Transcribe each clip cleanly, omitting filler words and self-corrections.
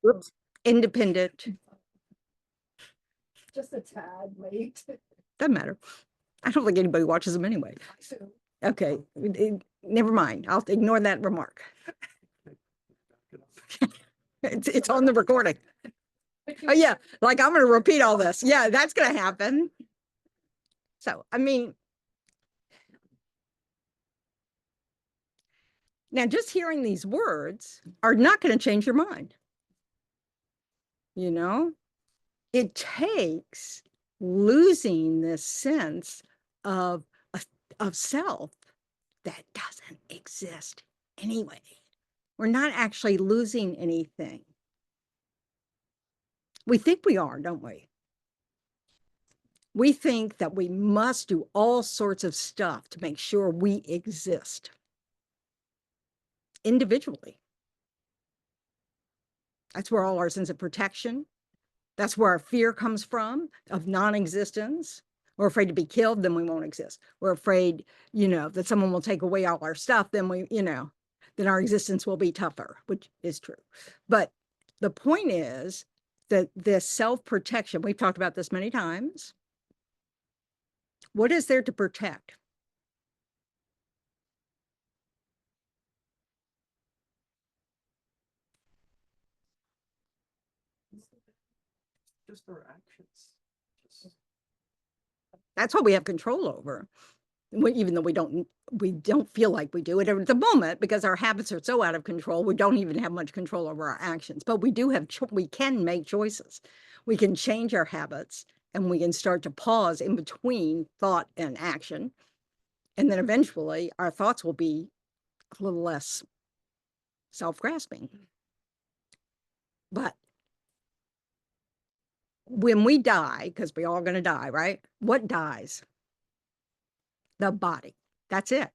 Oops, independent, Just a tad late. doesn't matter. I don't think anybody watches them anyway. Okay, never mind. I'll ignore that remark. It's on the recording. Oh yeah, like I'm going to repeat all this. Yeah, that's going to happen. So, I mean, now just hearing these words are not going to change your mind. You know, it takes losing this sense of self that doesn't exist anyway. We're not actually losing anything. We think we are, don't we? We think that we must do all sorts of stuff to make sure we exist individually. That's where all our sense of protection, that's where our fear comes from of non-existence. We're afraid to be killed, then we won't exist. We're afraid, that someone will take away all our stuff, then then our existence will be tougher, which is true. But the point is that this self-protection, we've talked about this many times. What is there to protect? Just our actions. That's what we have control over. Even though we don't feel like we do it at the moment, because our habits are so out of control, we don't even have much control over our actions. But we do have, we can make choices. We can change our habits, and we can start to pause in between thought and action. And then eventually our thoughts will be a little less self-grasping. But when we die, because we're all going to die, right? What dies? The body. That's it.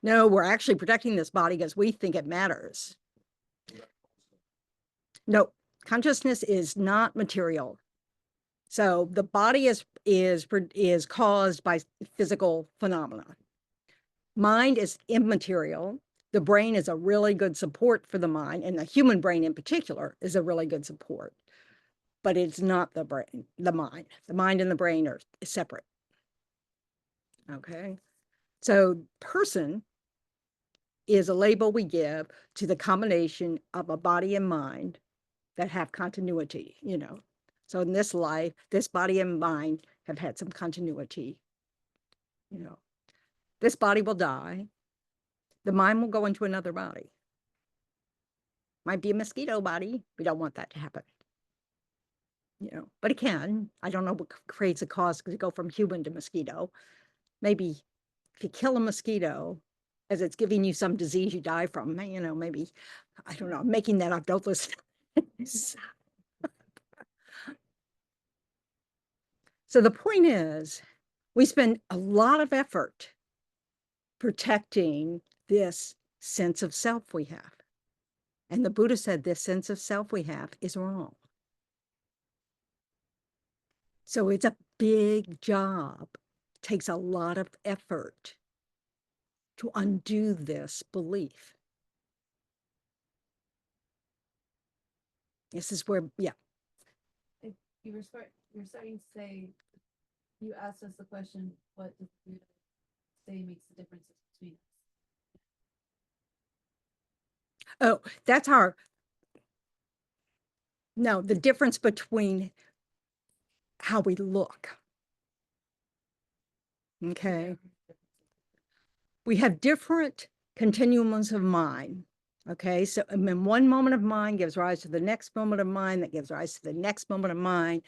No, we're actually protecting this body because we think it matters. No, consciousness is not material. So the body is caused by physical phenomena. Mind is immaterial. The brain is a really good support for the mind, and the human brain in particular is a really good support. But it's not the brain, the mind. The mind and the brain are separate. Okay. So person is a label we give to the combination of a body and mind that have continuity, So in this life, this body and mind have had some continuity, This body will die. The mind will go into another body. Might be a mosquito body. We don't want that to happen. But it can. I don't know what creates a cause to go from human to mosquito. Maybe if you kill a mosquito, as it's giving you some disease you die from, maybe, I don't know, I'm making that up, don't listen. So the point is, we spend a lot of effort protecting this sense of self we have. And the Buddha said this sense of self we have is wrong. So it's a big job. It takes a lot of effort to undo this belief. This is where, yeah. You're starting to say, you asked us the question, what does Buddha say makes the differences between us? Oh, that's no, the difference between how we look. Okay. We have different continuums of mind. Okay, so one moment of mind gives rise to the next moment of mind that gives rise to the next moment of mind,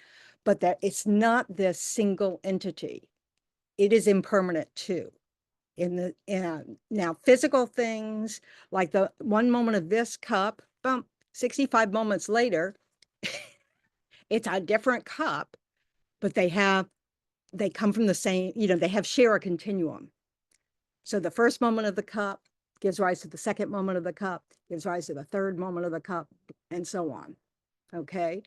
but that it's not this single entity. It is impermanent too. Now physical things like the one moment of this cup, 65 moments later, it's a different cup, but they come from the same, share a continuum. So the first moment of the cup gives rise to the second moment of the cup, gives rise to the third moment of the cup, and so on. Okay.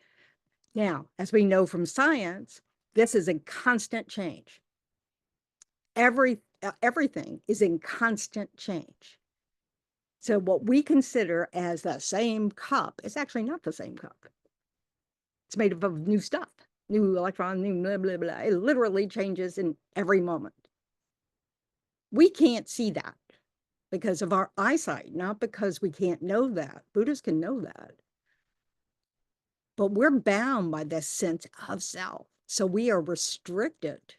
Now, as we know from science, this is a constant change. everything is in constant change. So what we consider as the same cup is actually not the same cup. It's made up of new stuff, new electron, new blah, blah, blah. It literally changes in every moment. We can't see that because of our eyesight, not because we can't know that. Buddhists can know that. But we're bound by this sense of self. So we are restricted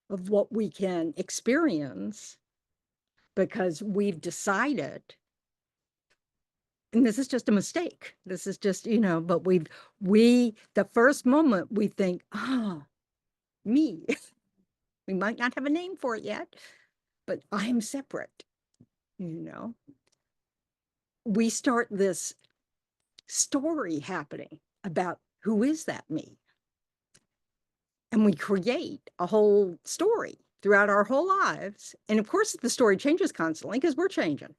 of what we can experience because we've decided, and this is just a mistake. This is just, but the first moment we think, me. We might not have a name for it yet, but I'm separate, We start this story happening about who is that me? And we create a whole story throughout our whole lives. And of course, the story changes constantly because we're changing,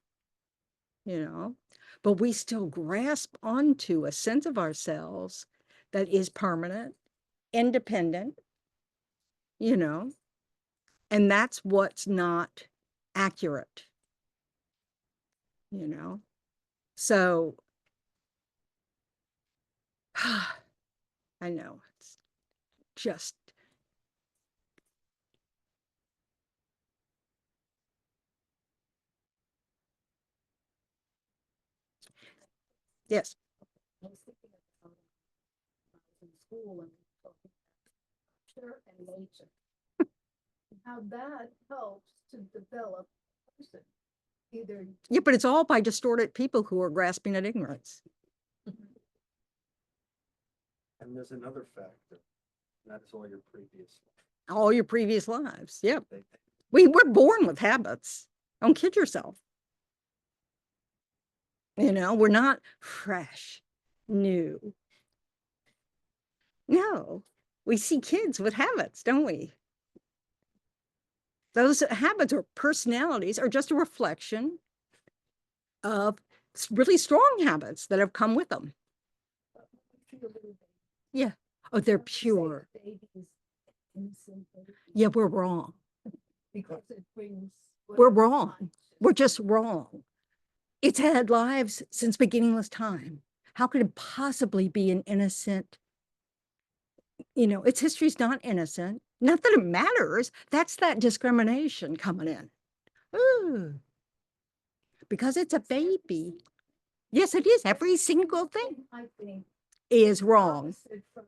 but we still grasp onto a sense of ourselves that is permanent, independent, and that's what's not accurate, So I know it's just yes. I was thinking about when I was in school and talking about culture and nature, and how that helps to develop a person. Either Yeah, but it's all by distorted people who are grasping at ignorance. And there's another factor, and that's all your previous lives. Yep. They- We're born with habits. Don't kid yourself. We're not fresh, new. No, we see kids with habits, don't we? Those habits or personalities are just a reflection of really strong habits that have come with them. Yeah. Oh, they're pure. Yeah, we're wrong. Because it brings. We're wrong. We're just wrong. It's had lives since beginningless time. How could it possibly be an innocent? Its history's not innocent. Not that it matters. That's that discrimination coming in. Ooh. Because it's a baby. Yes, it is. Every single thing I think is wrong. from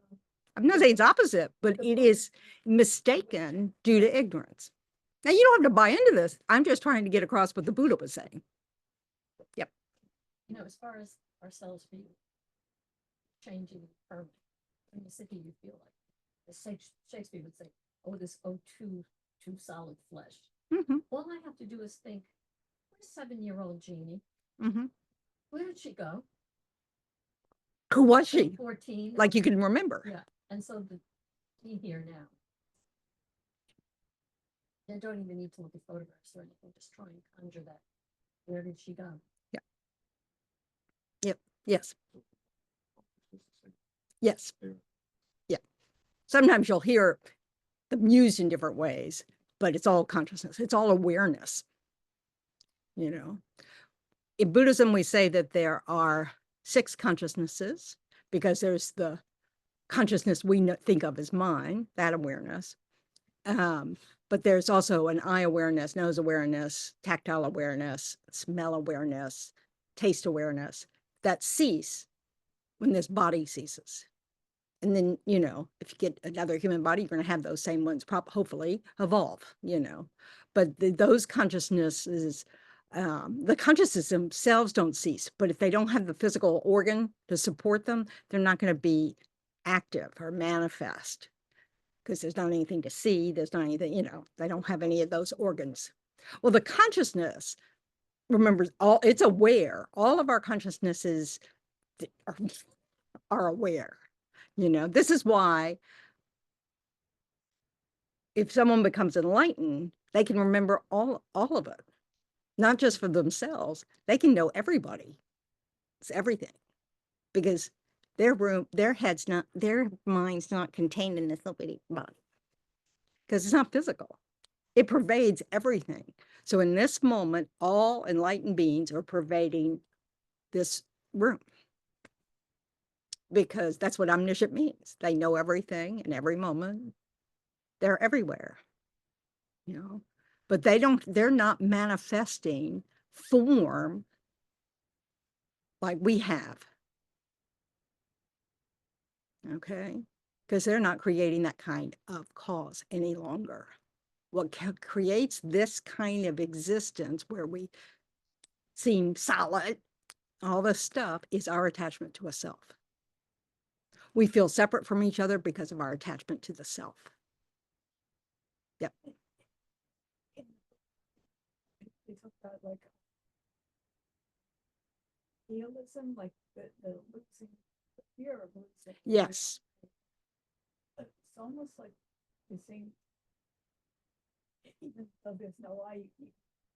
I'm not saying it's opposite, but it is mistaken due to ignorance. Now, you don't have to buy into this. I'm just trying to get across what the Buddha was saying. Yep. As far as ourselves being changing permanent, when you sit here, you feel like, as Shakespeare would say, oh, this too solid flesh. Mm-hmm. All I have to do is think, where's 7-year-old Jeannie? Mm-hmm. Where did she go? Who was she? 14. Like you can remember. Yeah. And so the me here now. I don't even need to look at photographs or anything, just try and conjure that. Where did she go? Yeah. Yep. Yes. Yes. Yeah. Sometimes you'll hear them used in different ways, but it's all consciousness. It's all awareness. In Buddhism, we say that there are 6 consciousnesses because there's the consciousness we think of as mind, that awareness. But there's also an eye awareness, nose awareness, tactile awareness, smell awareness, taste awareness that cease when this body ceases. And then, if you get another human body, you're going to have those same ones, hopefully evolve, But those consciousnesses, the consciousnesses themselves don't cease. But if they don't have the physical organ to support them, they're not going to be active or manifest because there's not anything to see. There's not anything, they don't have any of those organs. Well, the consciousness, remember, it's aware. All of our consciousnesses are aware. This is why if someone becomes enlightened, they can remember all of it, not just for themselves. They can know everybody. It's everything because their mind's not contained in this little bitty body because it's not physical. It pervades everything. So in this moment, all enlightened beings are pervading this room, because that's what omniscient means. They know everything in every moment. They're everywhere, you know, but they're not manifesting form like we have. Okay. Because they're not creating that kind of cause any longer. What creates this kind of existence where we seem solid, all this stuff, is our attachment to a self. We feel separate from each other because of our attachment to the self. Yep. They talk about like realism, like the losing, the fear of losing. Yes. It's almost like you're saying, even though there's no I, you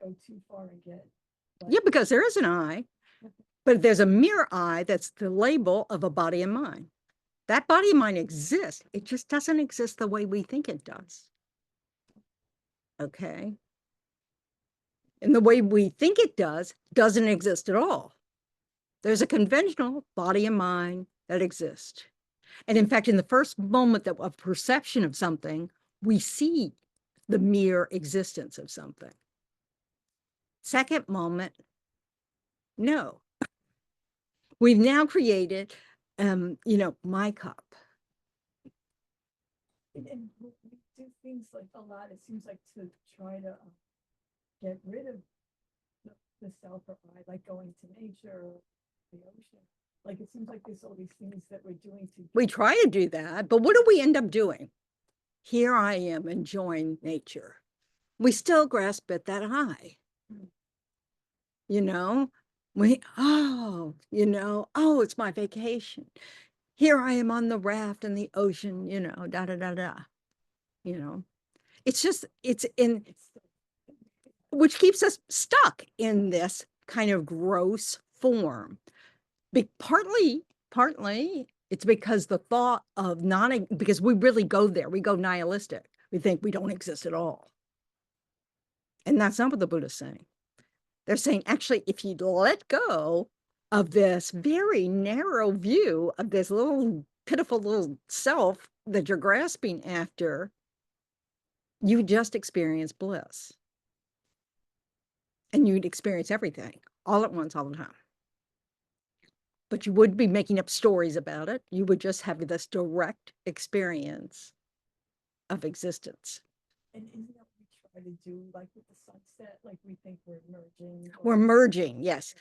go too far and get. Yeah, because there is an I, but there's a mere I that's the label of a body and mind. That body and mind exists. It just doesn't exist the way we think it does. Okay. And the way we think it does doesn't exist at all. There's a conventional body and mind that exists. And in fact, in the first moment of perception of something, we see the mere existence of something. Second moment, no. We've now created, my cup. And we do things like a lot, it seems like, to try to get rid of the self or I, like going to nature or the ocean. Like it seems like there's all these things that we're doing to. We try to do that, but what do we end up doing? Here I am enjoying nature. We still grasp at that I. You know, it's my vacation. Here I am on the raft in the ocean, da da da da. It's just, which keeps us stuck in this kind of gross form. Partly, it's because the thought of because we really go there, we go nihilistic. We think we don't exist at all. And that's not what the Buddha's saying. They're saying, actually, if you let go of this very narrow view of this little pitiful little self that you're grasping after, you just experience bliss. And you'd experience everything all at once, all the time. But you wouldn't be making up stories about it. You would just have this direct experience of existence. And isn't that what we try to do, like with the sunset? Like we think we're merging. We're merging, yes.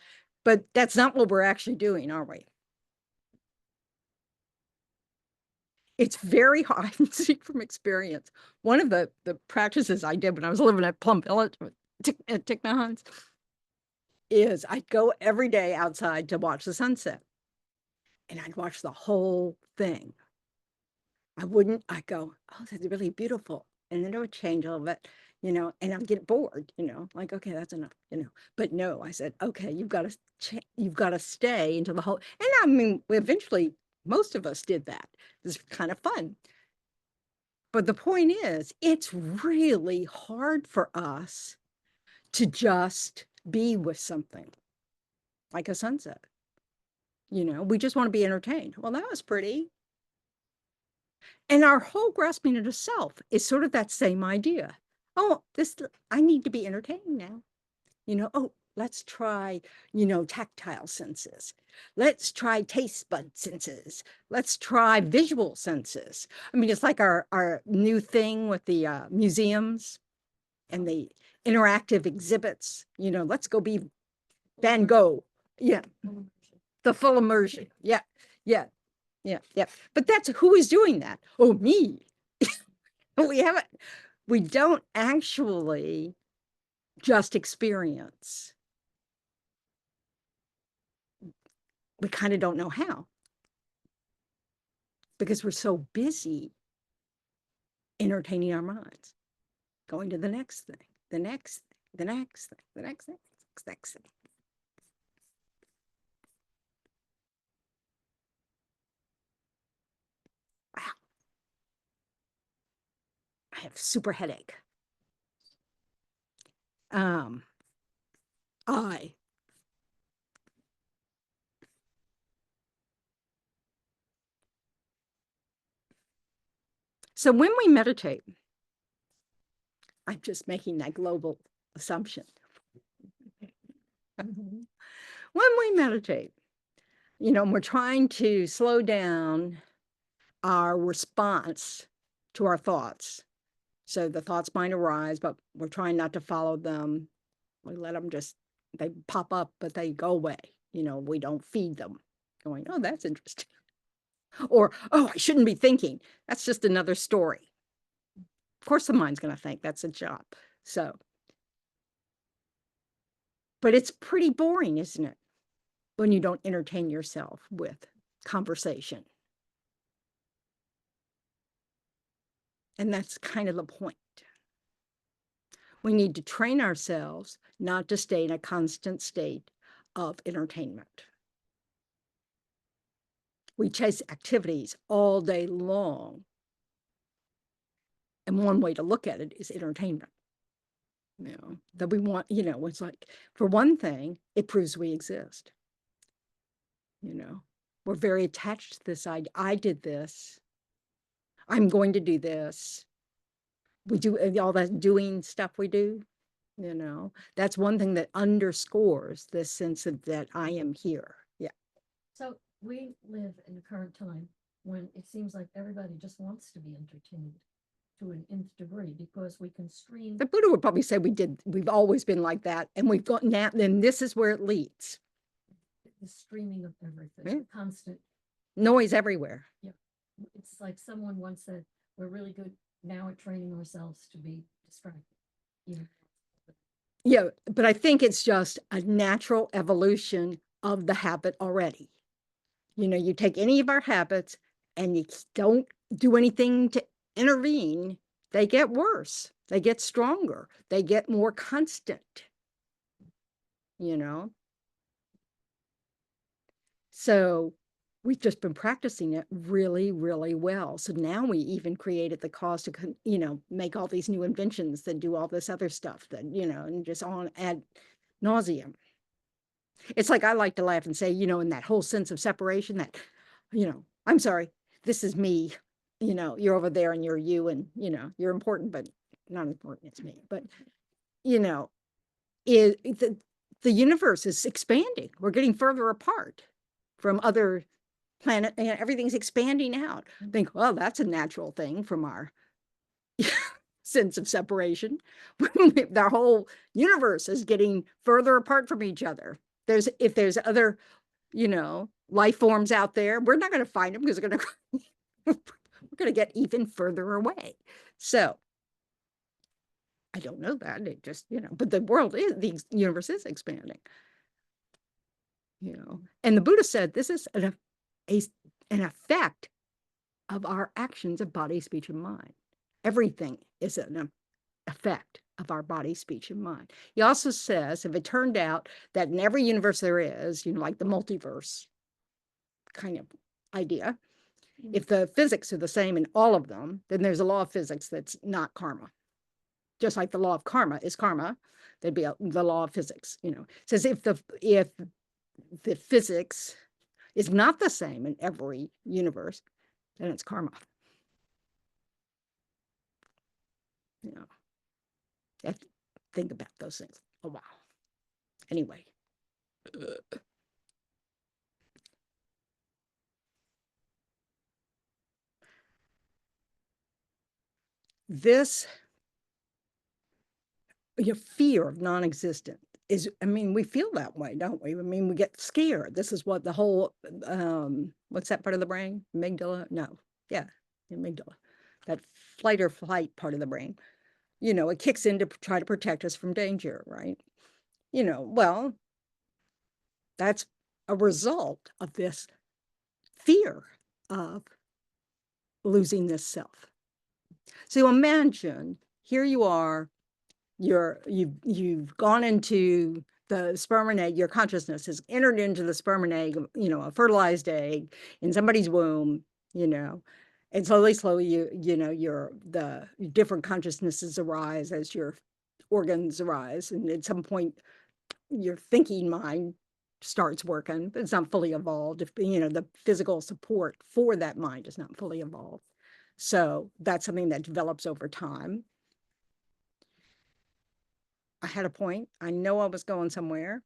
But that's not what we're actually doing, are we? It's very hard. I can see from experience. One of the practices I did when I was living at Plum Village at Thich Nhat Hanh's is I'd go every day outside to watch the sunset. And I'd watch the whole thing. I'd go, oh, that's really beautiful. And then it would change a little bit, and I'd get bored, like, okay, that's enough, But no, I said, okay, you've got to stay until the whole, and I mean, eventually most of us did that. It's kind of fun. But the point is, it's really hard for us to just be with something like a sunset. We just want to be entertained. Well, that was pretty. And our whole grasping of the self is sort of that same idea. Oh, I need to be entertained now. Oh, let's try, tactile senses. Let's try taste bud senses. Let's try visual senses. I mean, it's like our new thing with the museums and the interactive exhibits. Let's go be Van Gogh. Yeah. The full immersion. Yeah. Yeah. Yeah. Yeah. But that's who is doing that. Oh, me. We don't actually just experience. We kind of don't know how, because we're so busy entertaining our minds, going to the next thing, the next thing, the next thing, the next thing, the next thing. Wow. I have super headache. I. So when we meditate, I'm just making that global assumption. Mhm. When we meditate, we're trying to slow down our response to our thoughts. So the thoughts might arise, but we're trying not to follow them. We let them they pop up, but they go away. We don't feed them going, oh, that's interesting. Or, oh, I shouldn't be thinking. That's just another story. Of course, the mind's going to think that's a job. So, but it's pretty boring, isn't it? When you don't entertain yourself with conversation. And that's kind of the point. We need to train ourselves not to stay in a constant state of entertainment. We chase activities all day long. And one way to look at it is entertainment. That we want, it's like, for one thing, it proves we exist. We're very attached to this idea. I did this. I'm going to do this. We do all that doing stuff we do. That's one thing that underscores this sense of that I am here. Yeah. So we live in a current time when it seems like everybody just wants to be entertained to an nth degree because we can stream The Buddha would probably say we've always been like that, and we've got now, then this is where it leads. the streaming of everything, Yeah. the constant. Noise everywhere. It's like someone once said, we're really good now at training ourselves to be distracted. Yeah, but I think it's just a natural evolution of the habit already. You take any of our habits and you don't do anything to intervene, they get worse. They get stronger. They get more constant. So we've just been practicing it really, really well. So now we even created the cause to, make all these new inventions that do all this other stuff that, and just on ad nauseum. It's like I like to laugh and say, in that whole sense of separation that, I'm sorry, this is me, you're over there and you're you and, you're important, but not as important as me. But, the universe is expanding. We're getting further apart from other planet, and everything's expanding out. Think, well, that's a natural thing from our sense of separation. The whole universe is getting further apart from each other. If there's other, life forms out there, we're not going to find them because we're going to get even further away. So I don't know that. It just, but the universe is expanding. And the Buddha said this is an effect of our actions of body, speech, and mind. Everything is an effect of our body, speech, and mind. He also says if it turned out that in every universe there is, like the multiverse kind of idea, if the physics are the same in all of them, then there's a law of physics that's not karma. Just like the law of karma is karma, there'd be the law of physics. It says if the physics is not the same in every universe, then it's karma. I have to think about those things a while. Anyway. This your fear of non-existent is, we feel that way, don't we? We get scared. This is what the whole, what's that part of the brain? Amygdala? No. Yeah, amygdala. That flight or flight part of the brain. It kicks in to try to protect us from danger, right? Well, that's a result of this fear of losing this self. So imagine here you are, you've gone into the sperm and egg, your consciousness has entered into the sperm and egg, a fertilized egg in somebody's womb, and slowly, the different consciousnesses arise as you're organs arise, and at some point your thinking mind starts working, but it's not fully evolved. If the physical support for that mind is not fully evolved. So that's something that develops over time. I had a point. I know I was going somewhere.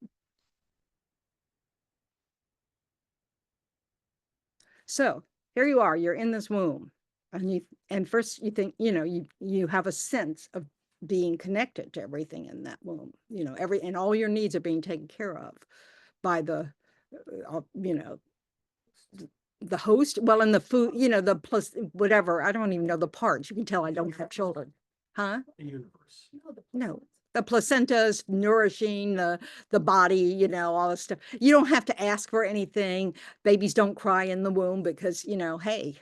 So here you are, you're in this womb. And first you think, you have a sense of being connected to everything in that womb, and all your needs are being taken care of by the the host, well, and the food, the plus whatever, I don't even know the parts. You can tell I don't have children. Huh? The universe. No. The placenta's nourishing the body, all this stuff. You don't have to ask for anything. Babies don't cry in the womb because, hey,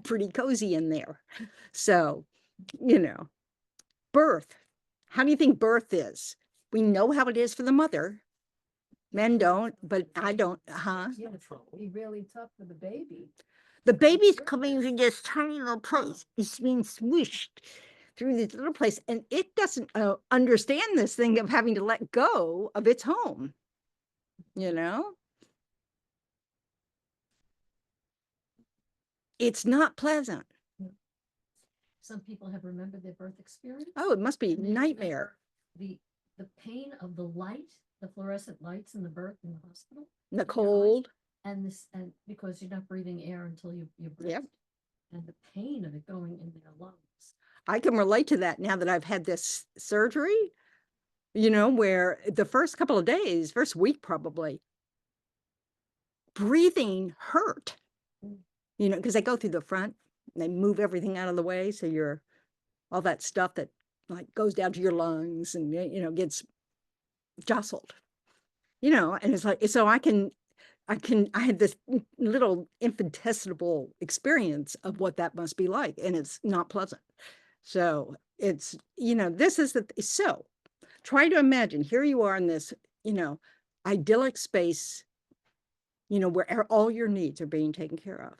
pretty cozy in there. So, birth. How do you think birth is? We know how it is for the mother. Men don't, but I don't, huh? Yeah, it's gonna be really tough for the baby. The baby's coming in this tiny little place. It's being swished through this little place, and it doesn't understand this thing of having to let go of its home, It's not pleasant. Some people have remembered their birth experience. Oh, it must be and they nightmare. remember the pain of the light, the fluorescent lights in the birth in the hospital, The cold. and because you're not breathing air until you breathe. Yep. And the pain of it going in their lungs. I can relate to that now that I've had this surgery, where the first couple of days, first week probably, breathing hurt, because they go through the front and they move everything out of the way. So all that stuff that like goes down to your lungs and, gets jostled, and it's like, so I had this little infinitesimal experience of what that must be like. And it's not pleasant. So it's, this is so try to imagine, here you are in this, idyllic space, where all your needs are being taken care of.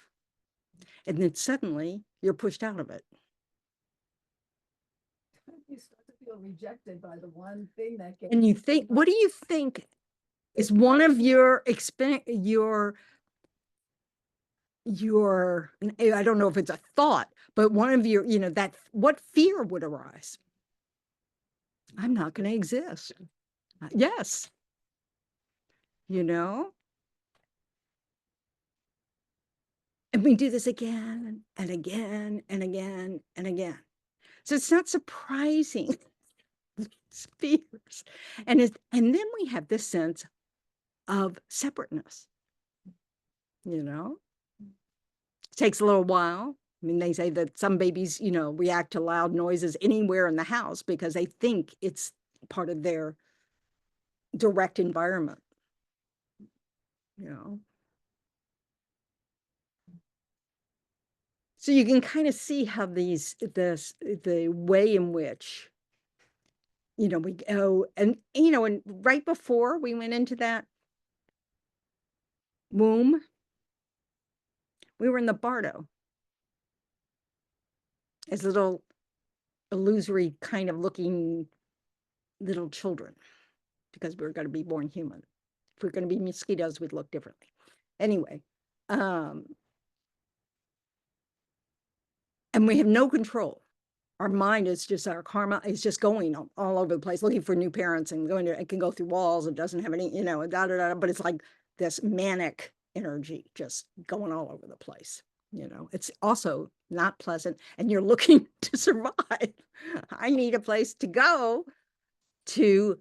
And then suddenly you're pushed out of it. You start to feel rejected by the one thing that gave And you so think, much. what do you think is one of your I don't know if it's a thought, but one of your, what fear would arise? I'm not going to exist. Yes. And we do this again and again and again and again. So it's not surprising. It's fears. And then we have this sense of separateness. It takes a little while. I mean, they say that some babies, react to loud noises anywhere in the house because they think it's part of their direct environment. So you can kind of see how the way in which, we go, and, and right before we went into that womb, we were in the bardo as little illusory kind of looking little children, because we were going to be born human. If we we're going to be mosquitoes, we'd look differently. Anyway, and we have no control. Our mind is just, our karma is just going all over the place, looking for new parents, and it can go through walls. It doesn't have any, but it's like this manic energy just going all over the place. It's also not pleasant, and you're looking to survive. I need a place to go to,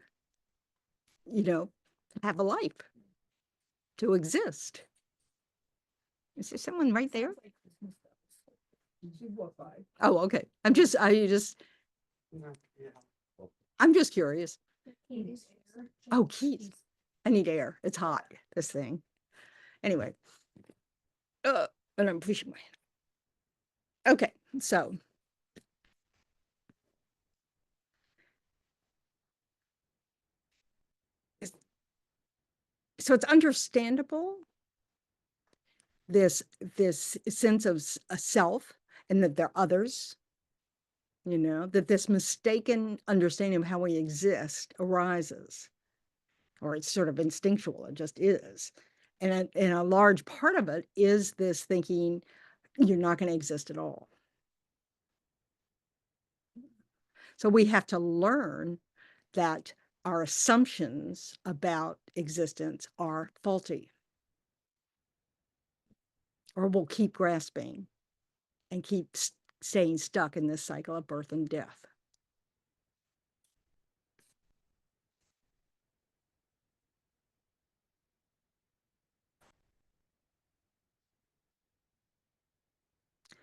have a life, to exist. Is there someone right there? Sounds like Christmas bells. She walked by. Oh, okay. I'm just curious. Keys. Oh, keys. I need air. It's hot, this thing. Anyway. And I'm pushing my hand. Okay, so. So it's understandable, this sense of a self, and that there are others, you know, that this mistaken understanding of how we exist arises, or it's sort of instinctual, it just is. And a large part of it is this thinking you're not going to exist at all. So we have to learn that our assumptions about existence are faulty, or we'll keep grasping and keep staying stuck in this cycle of birth and death.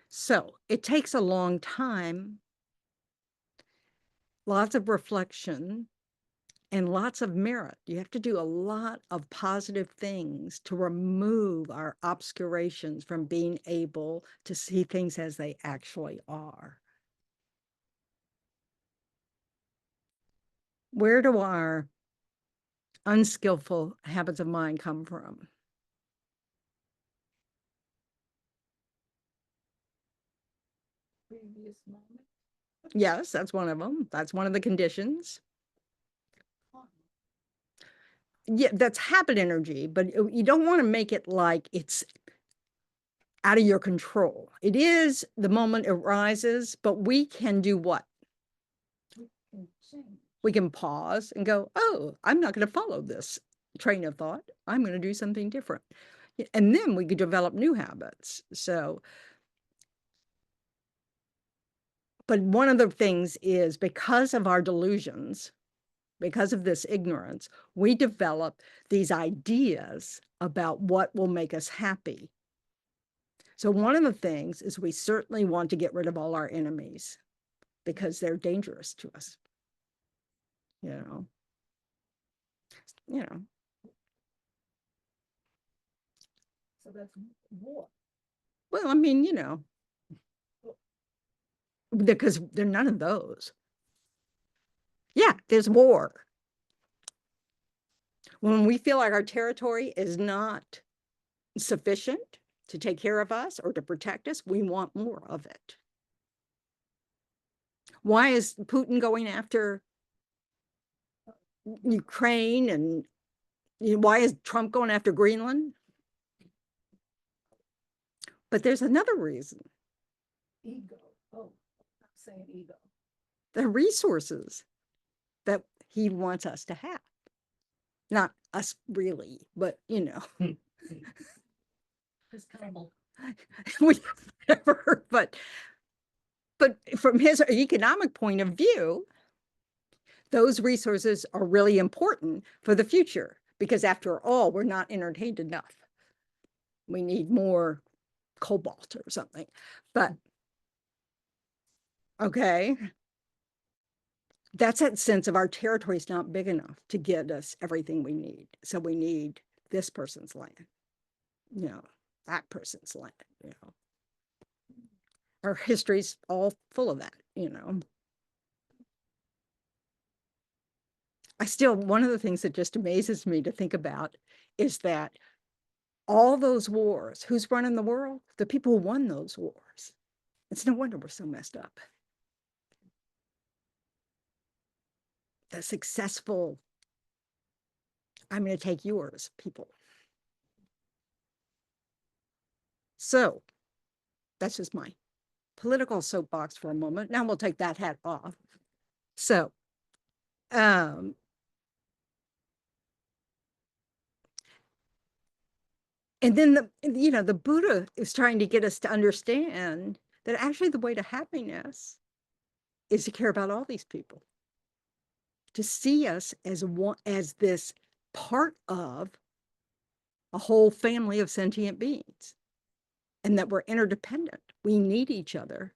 So it takes a long time, lots of reflection, and lots of merit. You have to do a lot of positive things to remove our obscurations from being able to see things as they actually are. Where do our unskillful habits of mind come from? Previous moment. Yes, that's one of them. That's one of the conditions. Yeah, that's habit energy, but you don't want to make it like it's out of your control. It is the moment it rises, but we can do what? Can change. We can pause and go, oh, I'm not going to follow this train of thought. I'm going to do something different. And then we could develop new habits. So, but one of the things is because of our delusions, because of this ignorance, we develop these ideas about what will make us happy. So one of the things is we certainly want to get rid of all our enemies because they're dangerous to us. You know. So that's war. Well, I mean, because there are none of those. Yeah, there's war. When we feel like our territory is not sufficient to take care of us or to protect us, we want more of it. Why is Putin going after Ukraine, and why is Trump going after Greenland? But there's another reason. Ego. Oh, I'm saying ego. The resources that he wants us to have. Not us really, but It's terrible. whatever. But from his economic point of view, those resources are really important for the future, because after all, we're not entertained enough. We need more cobalt or something. But okay, that's that sense of our territory is not big enough to get us everything we need. So we need this person's land, that person's land, Our history's all full of that, one of the things that just amazes me to think about is that all those wars, who's running the world? The people who won those wars. It's no wonder we're so messed up. The successful, I'm going to take yours, people. So that's just my political soapbox for a moment. Now we'll take that hat off. So, and then the Buddha is trying to get us to understand that actually the way to happiness is to care about all these people, to see us as one, as this part of a whole family of sentient beings, and that we're interdependent. We need each other.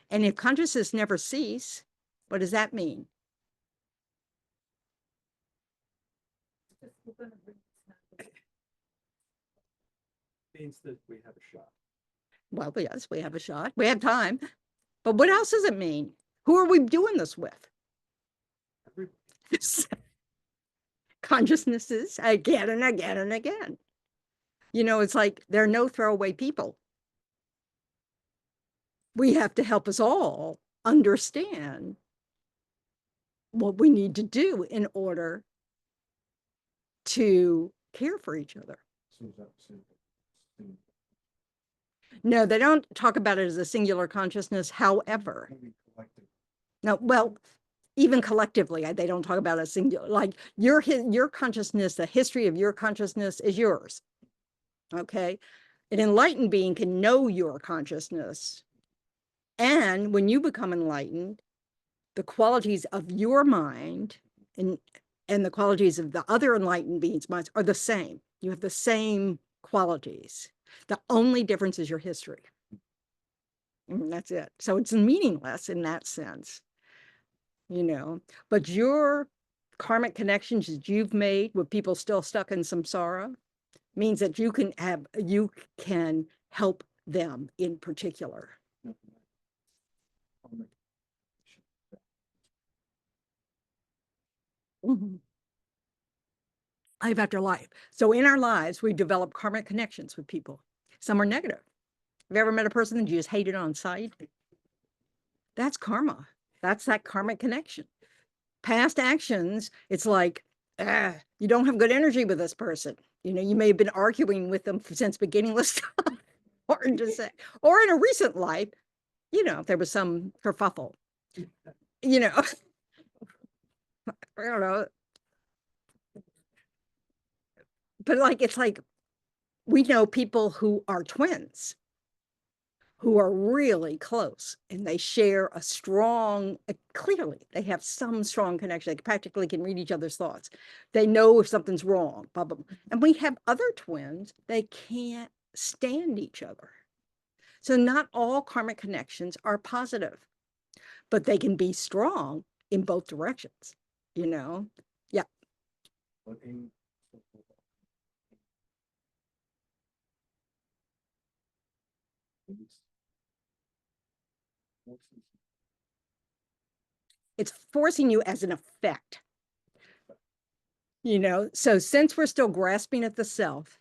And if consciousness never cease, what does that mean? Means that we have a shot. Well, yes, we have a shot. We have time. But what else does it mean? Who are we doing this with? Consciousnesses again and again and again. It's like there are no throwaway people. We have to help us all understand what we need to do in order to care for each other. No, they don't talk about it as a singular consciousness. However, no, well, even collectively, they don't talk about a singular, like your consciousness, the history of your consciousness is yours. Okay. An enlightened being can know your consciousness. And when you become enlightened, the qualities of your mind and the qualities of the other enlightened beings' minds are the same. You have the same qualities. The only difference is your history. And that's it. So it's meaningless in that sense, but your karmic connections that you've made with people still stuck in samsara means that you can help them in particular. Mm-hmm. Life after life. So in our lives, we develop karmic connections with people. Some are negative. Have you ever met a person that you just hated on sight? That's karma. That's that karmic connection. Past actions, it's like, you don't have good energy with this person. You may have been arguing with them since beginningless time, or or in a recent life, there was some kerfuffle. I don't know. But it's like we know people who are twins who are really close and they share a strong, clearly they have some strong connection. They practically can read each other's thoughts. They know if something's wrong, blah, blah, blah. And we have other twins, they can't stand each other. So not all karmic connections are positive, but they can be strong in both directions, Yeah. It's forcing you as an effect. So since we're still grasping at the self,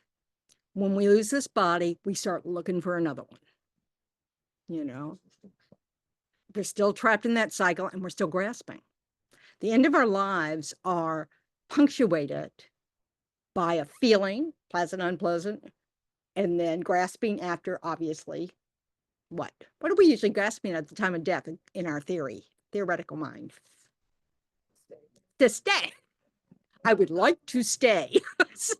when we lose this body, we start looking for another one. We're still trapped in that cycle and we're still grasping. The end of our lives are punctuated by a feeling, pleasant, unpleasant, and then grasping after, obviously, what? What are we usually grasping at the time of death in our theoretical mind? To stay. I would like to stay. So,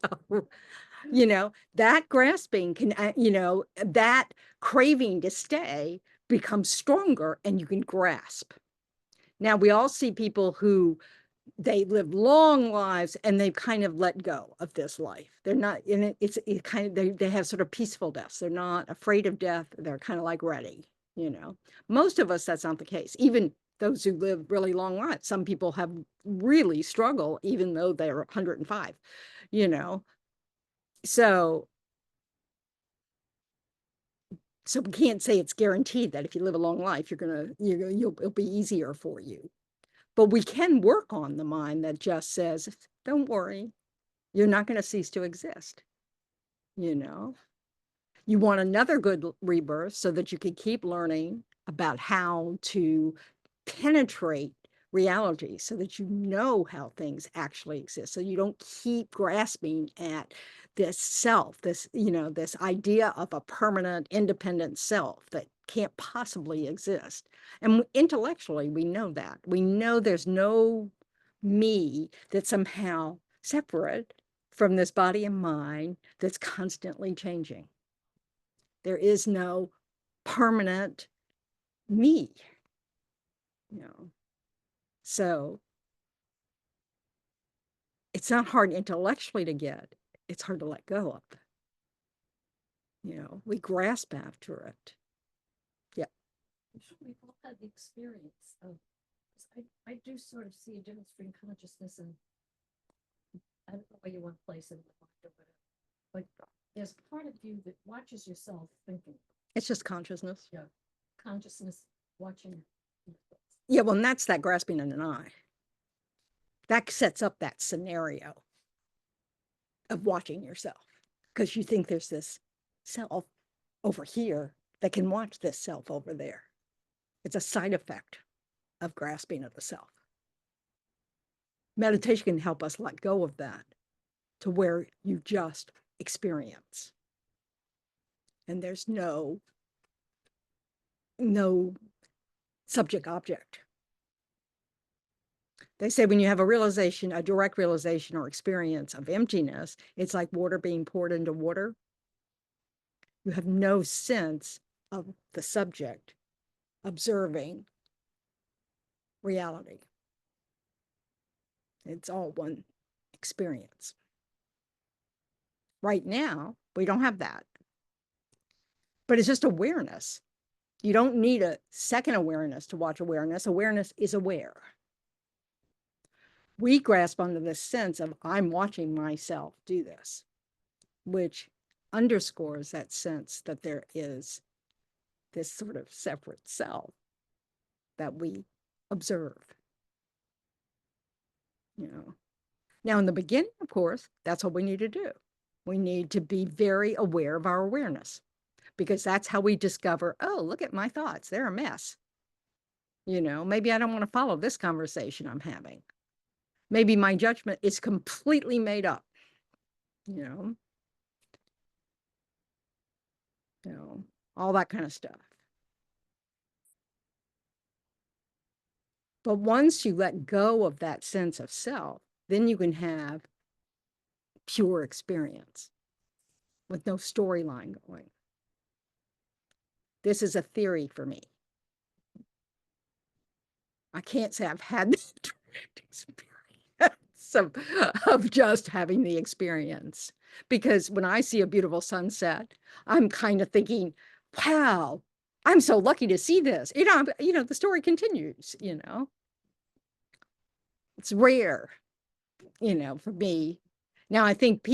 that grasping can, that craving to stay becomes stronger and you can grasp. Now, we all see people who they live long lives and they've kind of let go of this life. They're not in it. It's kind of, they have sort of peaceful deaths. They're not afraid of death. They're kind of like ready, Most of us, that's not the case. Even those who live really long lives, some people have really struggle, even though they're 105, So we can't say it's guaranteed that if you live a long life, it'll be easier for you. But we can work on the mind that just says, don't worry, you're not going to cease to exist. You want another good rebirth so that you can keep learning about how to penetrate reality so that you know how things actually exist. So you don't keep grasping at this self, this idea of a permanent, independent self that can't possibly exist. And intellectually, we know that. We know there's no me that's somehow separate from this body and mind that's constantly changing. There is no permanent me, So it's not hard intellectually to get. It's hard to let go of. We grasp after it. Yeah. We've all had the experience of, I do sort of see a difference between consciousness and, I don't know where you want to place it in the mind or whatever, but there's part of you that watches yourself thinking. It's just consciousness. Yeah. Consciousness watching. Yeah, well, and that's that grasping in an eye. That sets up that scenario of watching yourself because you think there's this self over here that can watch this self over there. It's a side effect of grasping at the self. Meditation can help us let go of that to where you just experience. And there's no subject object. They say when you have a realization, a direct realization or experience of emptiness, it's like water being poured into water. You have no sense of the subject observing reality. It's all one experience. Right now, we don't have that. But it's just awareness. You don't need a second awareness to watch awareness. Awareness is aware. We grasp onto this sense of I'm watching myself do this, which underscores that sense that there is this sort of separate self that we observe. You know. Now, in the beginning, of course, that's what we need to do. We need to be very aware of our awareness, because that's how we discover, oh, look at my thoughts. They're a mess. You know, maybe I don't want to follow this conversation I'm having. Maybe my judgment is completely made up. You know, all that kind of stuff. But once you let go of that sense of self, then you can have pure experience with no storyline going. This is a theory for me. I can't say I've had this direct experience of just having the experience. Because when I see a beautiful sunset, I'm kind of thinking, wow, I'm so lucky to see this. You know, the story continues, you know. It's rare, you know, for me. Now, I think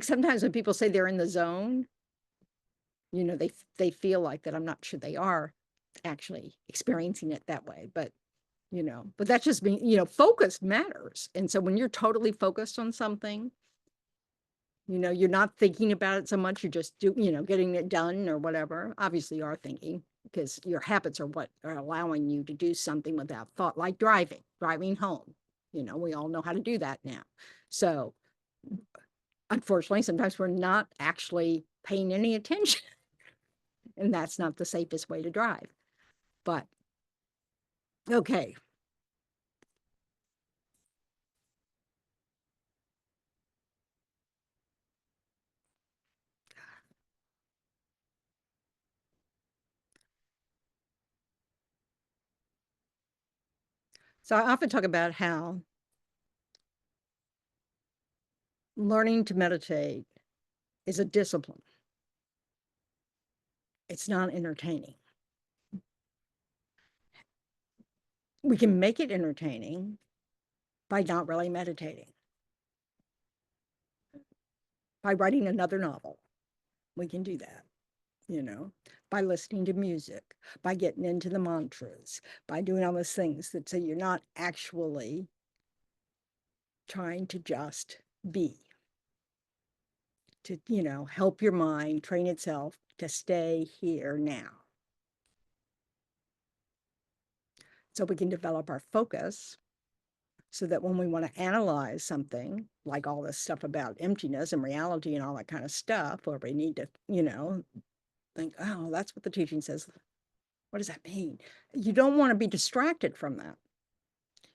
sometimes when people say they're in the zone, you know, they feel like that. I'm not sure they are actually experiencing it that way, but you know, but that's just being, you know, focused matters. And so when you're totally focused on something, you know, you're not thinking about it so much, you're just getting it done or whatever. Obviously you are thinking, because your habits are what are allowing you to do something without thought, like driving home. You know, we all know how to do that now. So unfortunately, sometimes we're not actually paying any attention. And that's not the safest way to drive. But okay. So I often talk about how learning to meditate is a discipline. It's not entertaining. We can make it entertaining by not really meditating. By writing another novel, we can do that, you know, by listening to music, by getting into the mantras, by doing all those things that say you're not actually trying to just be, to, you know, help your mind train itself to stay here now. So we can develop our focus so that when we want to analyze something, like all this stuff about emptiness and reality and all that kind of stuff, where we need to, you know, think, oh, that's what the teaching says. What does that mean? You don't want to be distracted from that.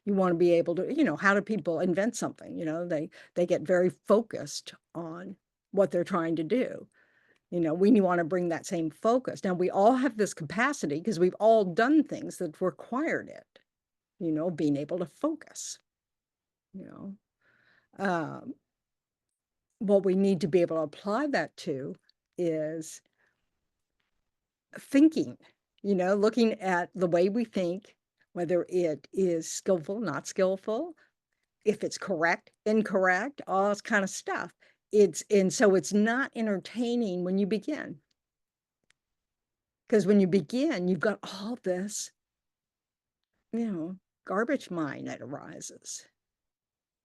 You want to be able to, you know, how do people invent something? You know, they get very focused on what they're trying to do. You know, we want to bring that same focus. Now, we all have this capacity because we've all done things that required it, you know, being able to focus, you know. What we need to be able to apply that to is thinking, you know, looking at the way we think, whether it is skillful, not skillful, if it's correct, incorrect, all this kind of stuff. And so it's not entertaining when you begin. Because when you begin, you've got all this, you know, garbage mind that arises.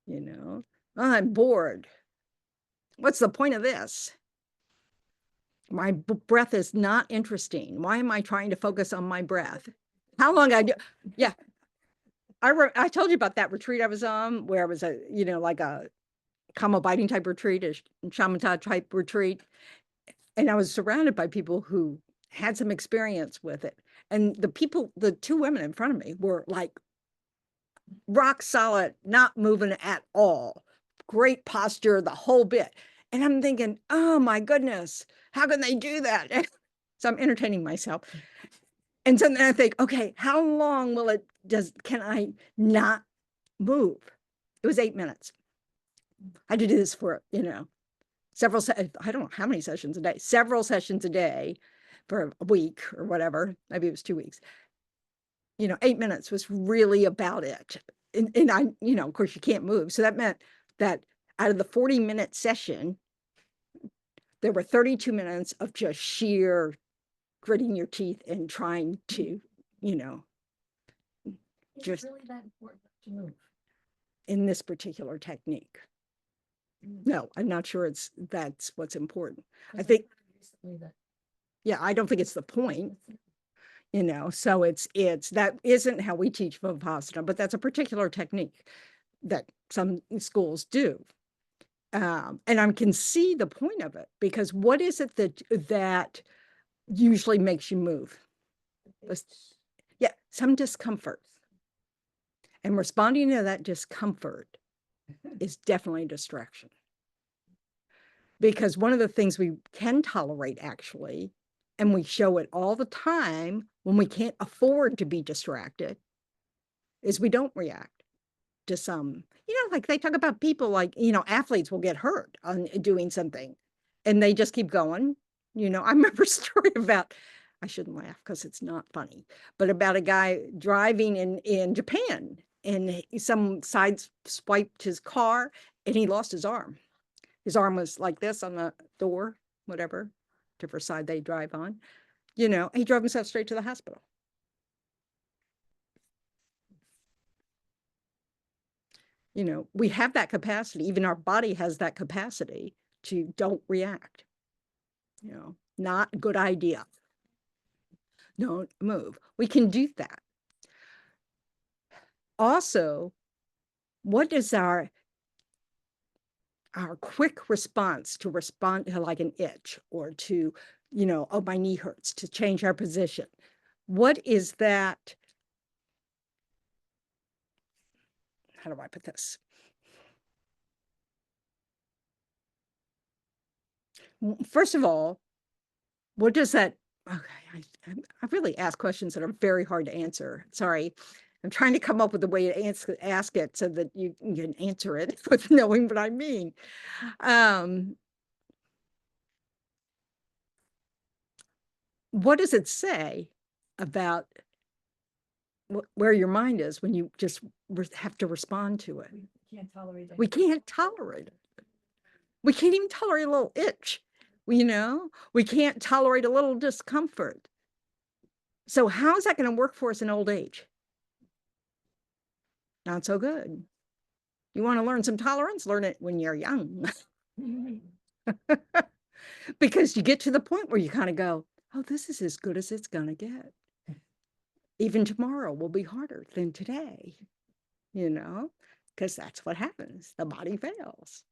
You know, oh, I'm bored. What's the point of this? My breath is not interesting. Why am I trying to focus on my breath? How long I do? Yeah. I told you about that retreat I was on where it was like a Kama biting type retreat, a shamatha type retreat. And I was surrounded by people who had some experience with it. And the two women in front of me were like rock solid, not moving at all. Great posture, the whole bit. And I'm thinking, oh my goodness, how can they do that? So I'm entertaining myself. And so then I think, okay, how long can I not move? It was 8 minutes. I had to do this for, I don't know how many sessions a day, several sessions a day for a week or whatever. Maybe it was 2 weeks. 8 minutes was really about it. And I, of course you can't move. So that meant that out of the 40-minute session, there were 32 minutes of just sheer gritting your teeth and trying to, Is just it really that important to move? in this particular technique. No, I'm not sure that's what's important. 'Cause I think, heard recently that yeah, I don't think it's the point, so it's that isn't how we teach Vipassana, but that's a particular technique that some schools do. And I can see the point of it because what is it that usually makes you move? Yeah, some discomfort. And responding to that discomfort is definitely a distraction. Because one of the things we can tolerate actually, and we show it all the time when we can't afford to be distracted, is we don't react to some, like they talk about people like, athletes will get hurt on doing something and they just keep going. I remember a story about, I shouldn't laugh because it's not funny, but about a guy driving in Japan and some side swiped his car and he lost his arm. His arm was like this on the door, whatever, whichever side they drive on. He drove himself straight to the hospital. We have that capacity. Even our body has that capacity to don't react. Not a good idea. Don't move. We can do that. Also, what is our quick response to respond to like an itch or to, oh, my knee hurts, to change our position? What is that? How do I put this? First of all, what does that, okay, I really ask questions that are very hard to answer. Sorry. I'm trying to come up with a way to ask it so that you can answer it with knowing what I mean. What does it say about where your mind is when you just have to respond to it? We can't tolerate it. We can't tolerate it. We can't even tolerate a little itch. We can't tolerate a little discomfort. So how is that going to work for us in old age? Not so good. You want to learn some tolerance? Learn it when you're young. Because you get to the point where you kind of go, oh, this is as good as it's going to get. Even tomorrow will be harder than today, because that's what happens. The body fails.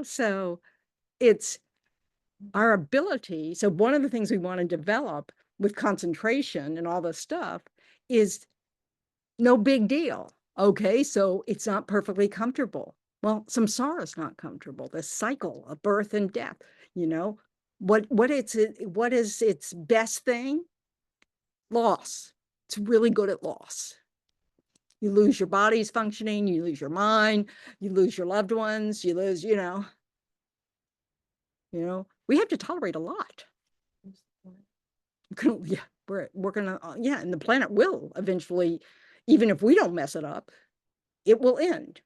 So it's our ability. So one of the things we want to develop with concentration and all this stuff is no big deal. Okay, so it's not perfectly comfortable. Well, samsara is not comfortable. The cycle of birth and death, what is its best thing? Loss. It's really good at loss. You lose your body's functioning, you lose your mind, you lose your loved ones, you lose, we have to tolerate a lot. Yeah, we're gonna, yeah, and the planet will eventually, even if we don't mess it up, it will end.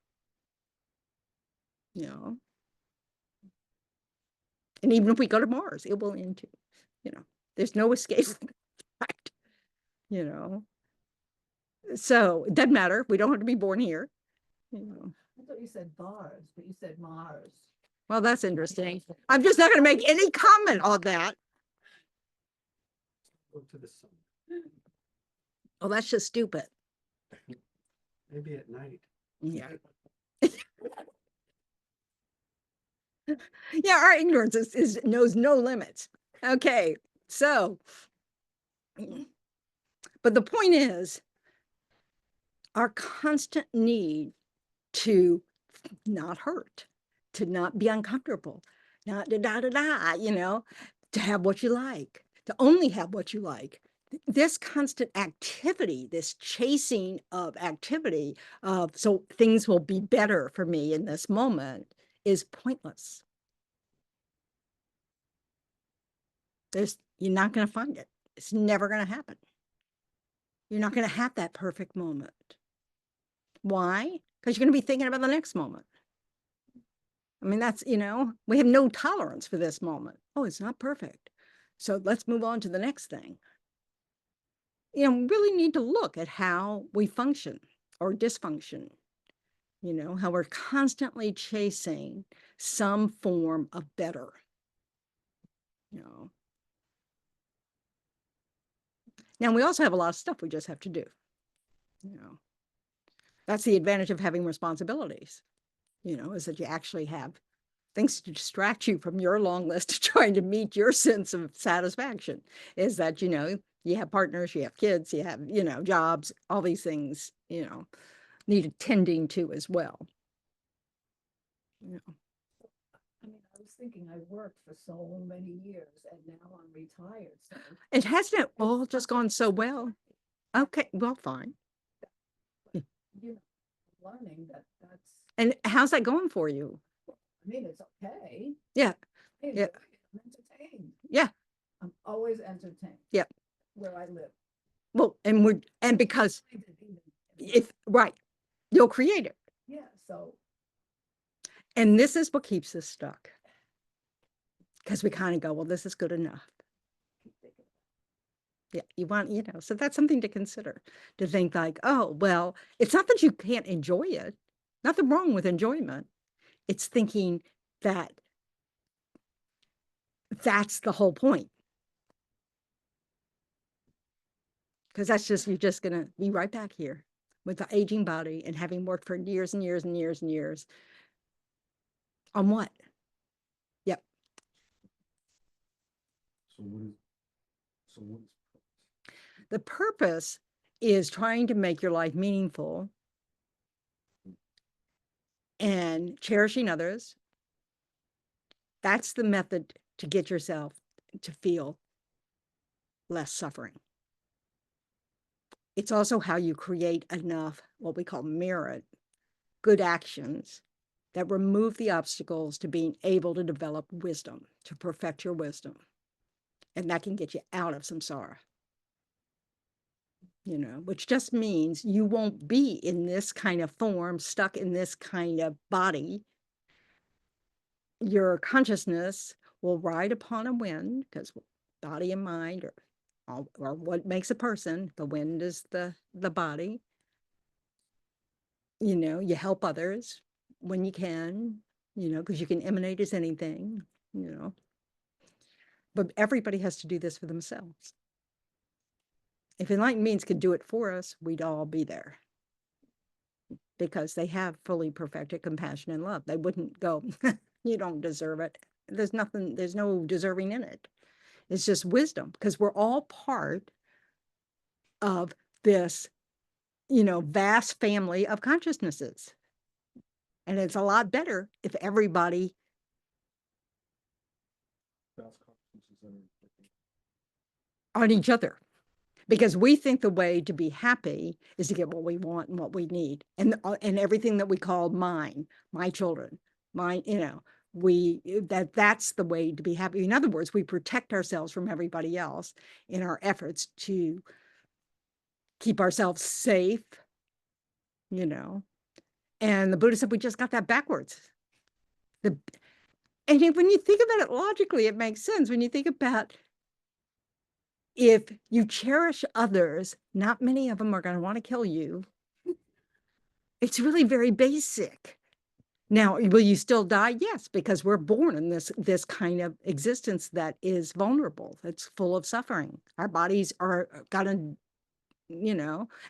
And even if we go to Mars, it will end too. There's no escape from that, So it doesn't matter. We don't have to be born here. I thought you said bars, but you said Mars. Well, that's interesting. I'm just not going to make any comment on that. Go to the sun, Oh, that's just stupid. maybe at night. Yeah. Yeah, our ignorance is knows no limits. Okay, so, but the point is, our constant need to not hurt, to not be uncomfortable, not to have what you like, to only have what you like. This constant activity, this chasing of activity of so things will be better for me in this moment is pointless. You're not going to find it. It's never going to happen. You're not going to have that perfect moment. Why? Because you're going to be thinking about the next moment. I mean, that's, we have no tolerance for this moment. Oh, it's not perfect. So let's move on to the next thing. We really need to look at how we function or dysfunction, how we're constantly chasing some form of better, Now, we also have a lot of stuff we just have to do, That's the advantage of having responsibilities, is that you actually have things to distract you from your long list of trying to meet your sense of satisfaction, is that, you have partners, you have kids, you have, jobs, all these things, need attending to as well. I mean, I was thinking I worked for so many years and now I'm retired, so. It hasn't all just gone so well. Okay, well, fine. You know, learning that's, And how's that going for you? I mean, it's okay. Yeah, I yeah. enjoy it. I'm entertained. yeah. I'm always entertained. Yep. Where I live. Well, and because right, you'll create it. Yeah, so. And this is what keeps us stuck. Because we kind of go, well, this is good enough. Yeah, you want, so that's something to consider, to think like, oh, well, it's not that you can't enjoy it. Nothing wrong with enjoyment. It's thinking that that's the whole point. Because that's just, you're just going to be right back here with the aging body and having worked for years and years and years and years. On what? Yep. So what is The purpose is trying to make your life meaningful and cherishing others. That's the method to get yourself to feel less suffering. It's also how you create enough, what we call merit, good actions that remove the obstacles to being able to develop wisdom, to perfect your wisdom. And that can get you out of samsara. Which just means you won't be in this kind of form, stuck in this kind of body. Your consciousness will ride upon a wind, because body and mind or what makes a person, the wind is the body. You help others when you can, because you can emanate as anything, But everybody has to do this for themselves. If enlightened beings could do it for us, we'd all be there. Because they have fully perfected compassion and love. They wouldn't go, you don't deserve it. There's no deserving in it. It's just wisdom, because we're all part of this, vast family of consciousnesses. And it's a lot better if everybody on each other, because we think the way to be happy is to get what we want and what we need, and everything that we call mine, my children, mine, that's the way to be happy. In other words, we protect ourselves from everybody else in our efforts to keep ourselves safe, and the Buddha said we just got that backwards. And when you think about it logically, it makes sense. When you think about, if you cherish others, not many of them are going to want to kill you. It's really very basic. Now, will you still die? Yes, because we're born in this kind of existence that is vulnerable. It's full of suffering. Our bodies are gonna,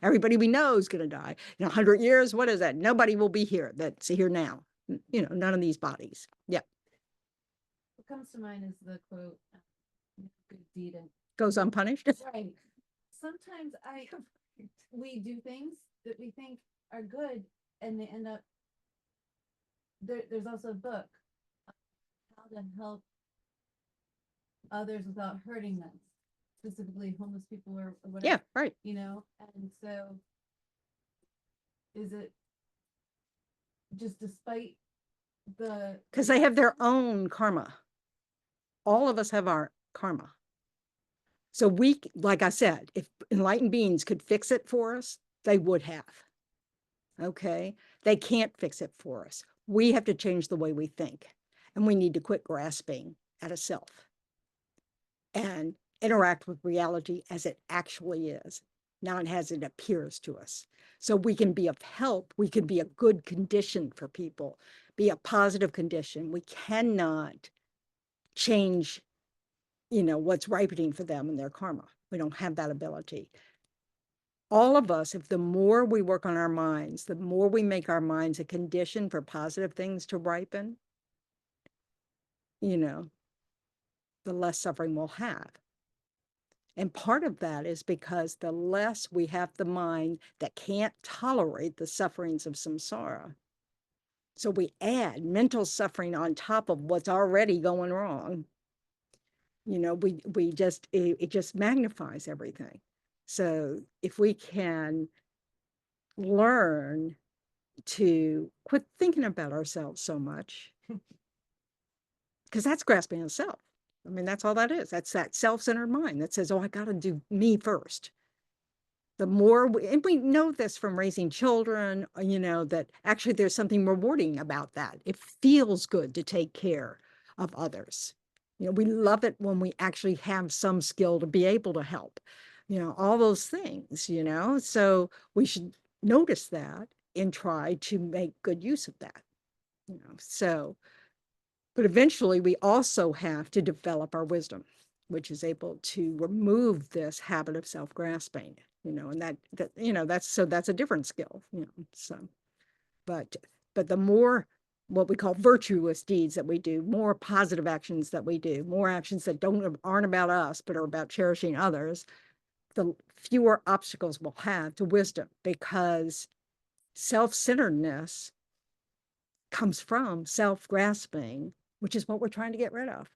everybody we know is gonna die. In 100 years, what is that? Nobody will be here that's here now. None of these bodies. Yeah, What comes to mind is the quote, good deed and goes unpunished. right. Sometimes we do things that we think are good and they end up, there's also a book, how to help others without hurting them, specifically homeless people or whatever. Yeah, right. And so is it just despite Because they have their own karma. All of us have our karma. So like I said, if enlightened beings could fix it for us, they would have. Okay? They can't fix it for us. We have to change the way we think. And we need to quit grasping at a self and interact with reality as it actually is, not as it appears to us. So we can be of help. We can be a good condition for people, be a positive condition. We cannot change, what's ripening for them in their karma. We don't have that ability. All of us, if the more we work on our minds, the more we make our minds a condition for positive things to ripen, the less suffering we'll have. And part of that is because the less we have the mind that can't tolerate the sufferings of samsara. So we add mental suffering on top of what's already going wrong. It just magnifies everything. So if we can learn to quit thinking about ourselves so much, because that's grasping a self. I mean, that's all that is. That's that self-centered mind that says, oh, I got to do me first. The more and we know this from raising children, that actually there's something rewarding about that. It feels good to take care of others. We love it when we actually have some skill to be able to help, all those things, so we should notice that and try to make good use of that, but eventually we also have to develop our wisdom, which is able to remove this habit of self-grasping, and that's a different skill, so, but the more what we call virtuous deeds that we do, more positive actions that we do, more actions that aren't about us, but are about cherishing others, the fewer obstacles we'll have to wisdom, because self-centeredness comes from self-grasping, which is what we're trying to get rid of.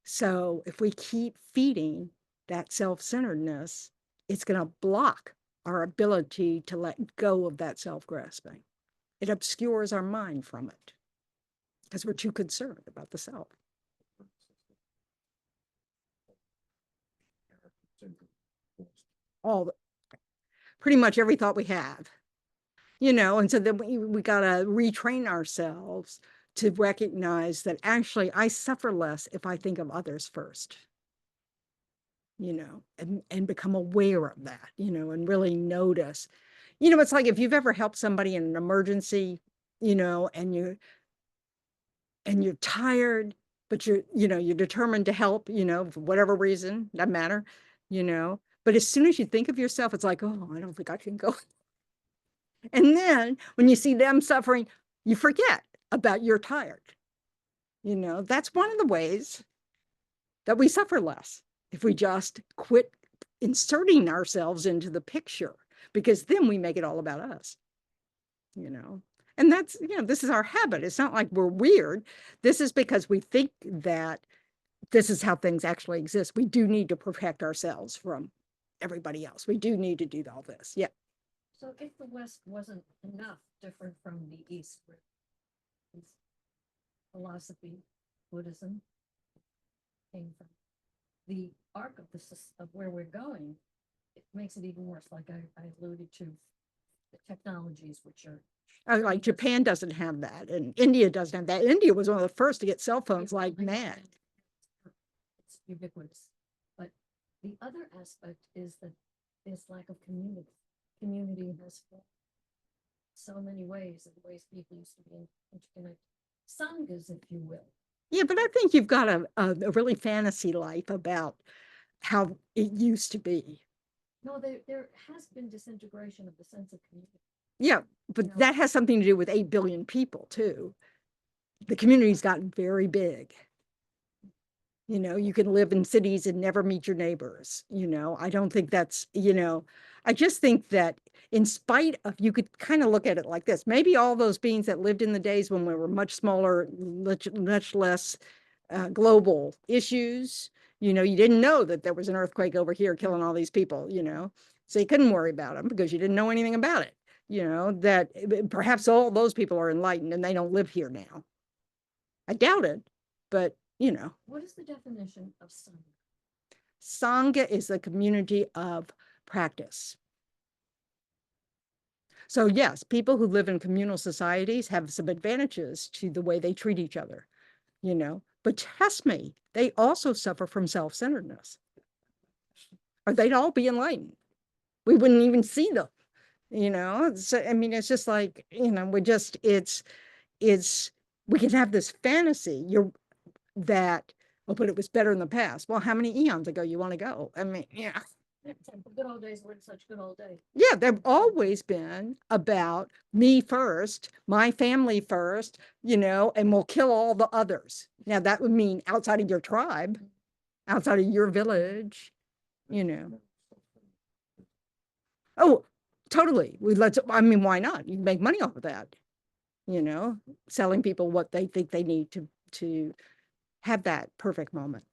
So if we keep feeding that self-centeredness, it's going to block our ability to let go of that self-grasping. It obscures our mind from it because we're too concerned about the self. Pretty much every thought we have, and so then we got to retrain ourselves to recognize that actually I suffer less if I think of others first, and become aware of that, and really notice. It's like if you've ever helped somebody in an emergency, and you're tired, but you're determined to help, for whatever reason, doesn't matter, but as soon as you think of yourself, it's like, oh, I don't think I can go. And then when you see them suffering, you forget about you're tired. That's one of the ways that we suffer less, if we just quit inserting ourselves into the picture, because then we make it all about us, and that's, this is our habit. It's not like we're weird. This is because we think that this is how things actually exist. We do need to protect ourselves from everybody else. We do need to do all this. Yeah. So if the West wasn't enough different from the East, where its philosophy, Buddhism came from, the arc of of where we're going, it makes it even worse. Like I alluded to, the technologies which are Like Japan doesn't have that, and India doesn't have that. India was one of the first to get cell phones like mad. It's ubiquitous. But the other aspect is that this lack of community. Community has so many ways, and ways people used to be interconnected. Sanghas, if you will. Yeah, but I think you've got a really fantasy life about how it used to be. No, there has been disintegration of the sense of community. Yeah, but Yeah. that has something to do with 8 billion people too. The community's gotten very big. You know, you can live in cities and never meet your neighbors. You know, I don't think that's, I just think that in spite of, you could kind of look at it like this. Maybe all those beings that lived in the days when we were much smaller, much less global issues, you didn't know that there was an earthquake over here killing all these people, so you couldn't worry about them because you didn't know anything about it. That perhaps all those people are enlightened and they don't live here now. I doubt it, but What is the definition of Sangha? Sangha is a community of practice. So yes, people who live in communal societies have some advantages to the way they treat each other, but trust me, they also suffer from self-centeredness. Or they'd all be enlightened. We wouldn't even see them, So, I mean, it's just like, we can have this fantasy that, oh, but it was better in the past. Well, how many eons ago you want to go? I mean, yeah. Good old days were such good old days. Yeah, they've always been about me first, my family first, and we'll kill all the others. Now, that would mean outside of your tribe, outside of your village, Oh, totally. I mean, why not? You can make money off of that, selling people what they think they need to have that perfect moment,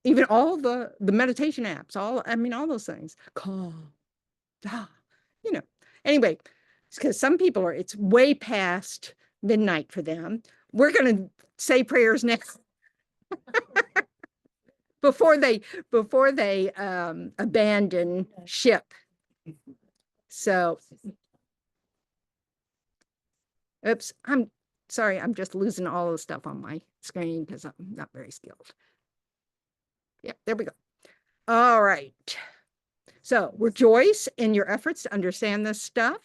even all the meditation apps, all those things, calm, anyway, because some people it's way past midnight for them. We're going to say prayers next before they abandon ship. So, oops, I'm sorry, I'm just losing all the stuff on my screen because I'm not very skilled. Yeah, there we go. All right. So rejoice in your efforts to understand this stuff.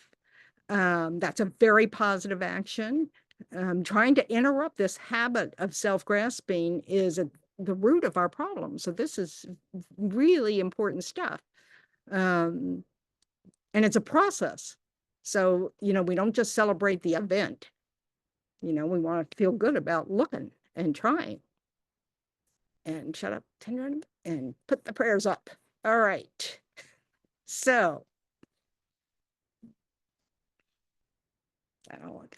That's a very positive action. Trying to interrupt this habit of self-grasping is the root of our problem. So this is really important stuff. And it's a process. So, we don't just celebrate the event. We want to feel good about looking and trying. And shut up, and put the prayers up. All right. So,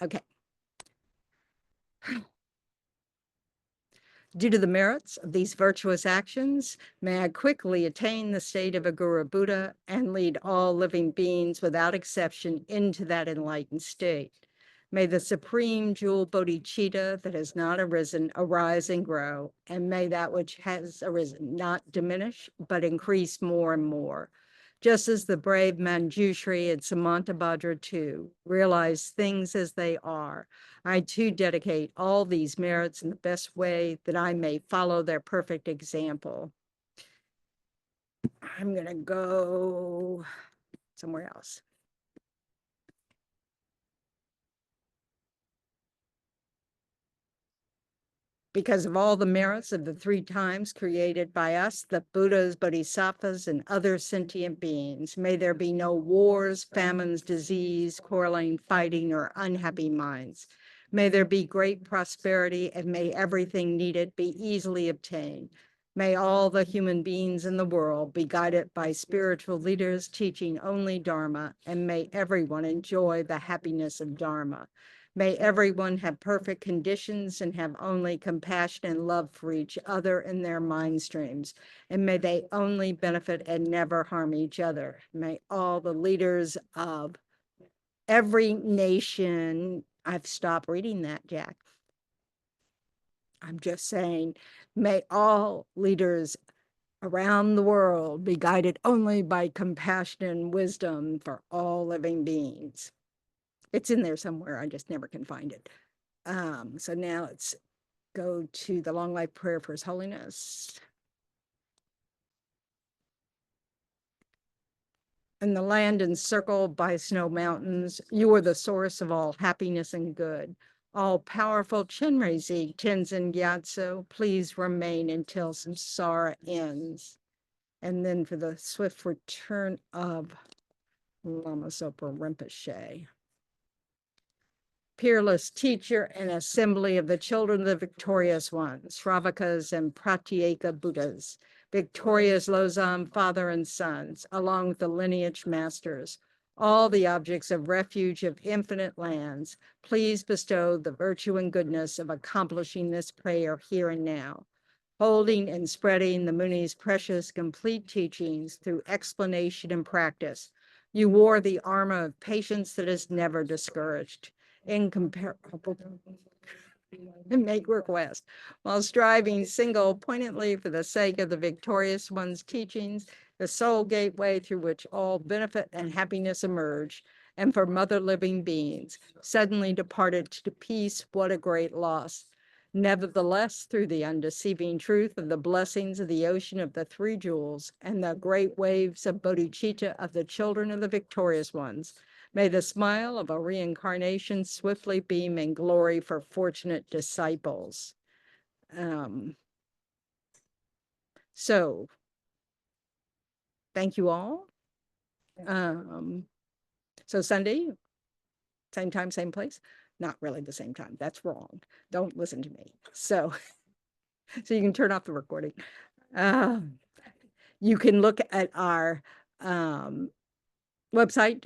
okay. Due to the merits of these virtuous actions, may I quickly attain the state of a Guru Buddha and lead all living beings without exception into that enlightened state. May the supreme jewel bodhicitta that has not arisen arise and grow, and may that which has arisen not diminish, but increase more and more. Just as the brave Manjushri and Samantabhadra too realize things as they are, I too dedicate all these merits in the best way that I may follow their perfect example. I'm going to go somewhere else. Because of all the merits of the 3 times created by us, the Buddhas, Bodhisattvas, and other sentient beings, may there be no wars, famines, disease, quarreling, fighting, or unhappy minds. May there be great prosperity, and may everything needed be easily obtained. May all the human beings in the world be guided by spiritual leaders teaching only Dharma, and may everyone enjoy the happiness of Dharma. May everyone have perfect conditions and have only compassion and love for each other in their mind streams. And may they only benefit and never harm each other. May all the leaders of every nation, I've stopped reading that, Jack. I'm just saying, may all leaders around the world be guided only by compassion and wisdom for all living beings. It's in there somewhere. I just never can find it. So now let's go to the long life prayer for His Holiness. and the land encircled by snow mountains. You are the source of all happiness and good. All powerful Chenrezig Tenzin Gyatso, please remain until samsara ends. And then for the swift return of Lama Zopa Rinpoche. Peerless teacher and assembly of the children of the victorious ones, Shravakas and Pratyeka Buddhas, victorious Losam father and sons, along with the lineage masters, all the objects of refuge of infinite lands, please bestow the virtue and goodness of accomplishing this prayer here and now, holding and spreading the Muni's precious complete teachings through explanation and practice. You wore the armor of patience that is never discouraged, incomparable, and make request while striving single pointedly for the sake of the victorious one's teachings, the sole gateway through which all benefit and happiness emerge, and for mother living beings suddenly departed to peace. What a great loss. Nevertheless, through the undeceiving truth of the blessings of the ocean of the three jewels and the great waves of bodhicitta of the children of the victorious ones, may the smile of a reincarnation swiftly beam in glory for fortunate disciples. So, thank you all. So Sunday, same time, same place. Not really the same time. That's wrong. Don't listen to me. So you can turn off the recording. You can look at our website,